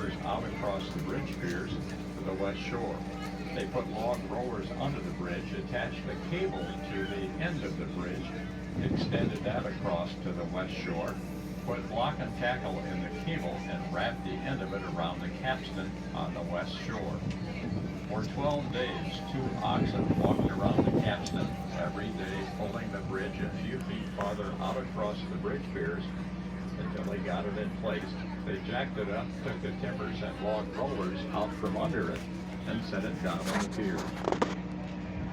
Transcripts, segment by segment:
timbers out across the bridge piers to the west shore. They put log rollers under the bridge, attached a cable to the end of the bridge, extended that across to the west shore, put block and tackle in the cable, and wrapped the end of it around the capstan on the west shore. For 12 days, 2 oxen walked around the capstan every day, pulling the bridge a few feet farther out across the bridge piers until they got it in place. They jacked it up, took the timbers and log rollers out from under it, and set it down on the pier.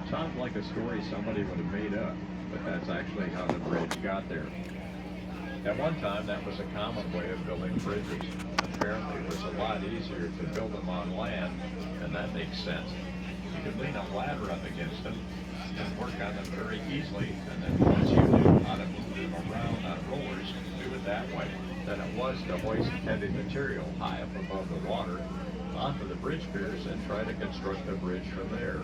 Sounds like a story somebody would have made up, but that's actually how the bridge got there. At one time, that was a common way of building bridges. Apparently, it was a lot easier to build them on land, and that makes sense. You could lean a ladder up against them and work on them very easily, and then once you knew how to move them around on rollers, do it that way. Then it was to hoist heavy material high up above the water onto the bridge piers and try to construct a bridge from there.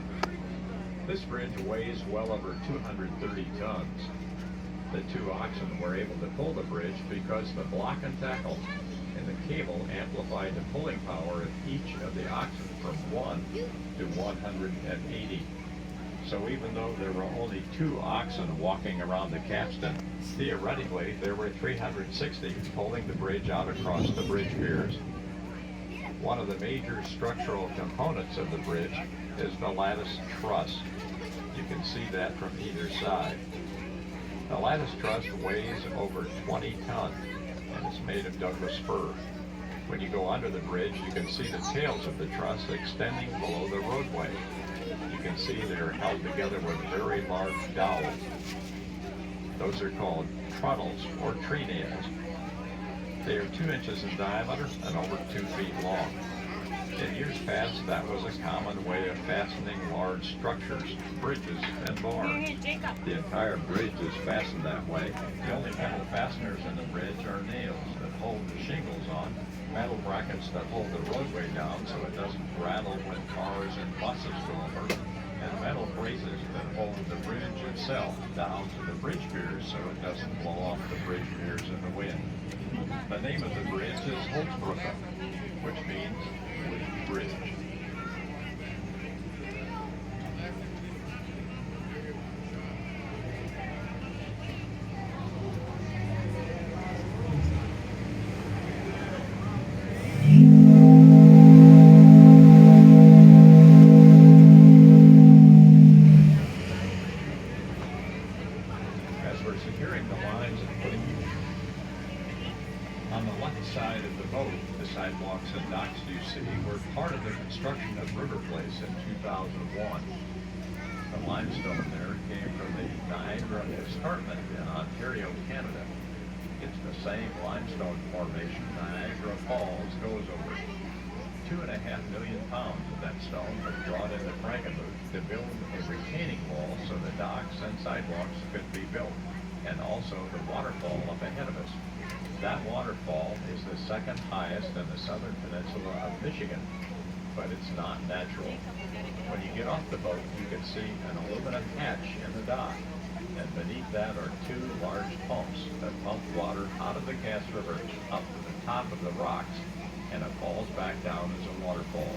This bridge weighs well over 230 tons. The 2 oxen were able to pull the bridge because the block and tackle and the cable amplified the pulling power of each of the oxen from 1 to 180. So even though there were only 2 oxen walking around the capstan, theoretically there were 360 pulling the bridge out across the bridge piers. One of the major structural components of the bridge is the lattice truss. You can see that from either side. The lattice truss weighs over 20 tons and is made of Douglas fir. When you go under the bridge, you can see the tails of the truss extending below the roadway. You can see they're held together with very large dowels. Those are called trunnels or tree nails. They are 2 inches in diameter and over 2 feet long. In years past, that was a common way of fastening large structures, bridges, and barns. The entire bridge is fastened that way. The only metal fasteners in the bridge are nails that hold the shingles on, metal brackets that hold the roadway down so it doesn't rattle when cars and buses go over, and metal braces that hold the bridge itself down to the bridge piers so it doesn't blow off the bridge piers in the wind. The name of the bridge is Holzbrücke, which means wooden bridge. As we're securing the lines and putting on the left side of the boat, the sidewalks and docks you see were part of the construction of River Place in 2001. The limestone there came from the Niagara Escarpment in Ontario, Canada. It's the same limestone formation Niagara Falls goes over. 2.5 million pounds of that stone was brought into Frankenmuth to build a retaining wall so the docks and sidewalks could be built, and also the waterfall up ahead of us. That waterfall is the second highest in the southern peninsula of Michigan, but it's not natural. When you get off the boat, you can see an aluminum hatch in the dock, and beneath that are 2 large pumps that pump water out of the Cass River up to the top of the rocks, and it falls back down as a waterfall.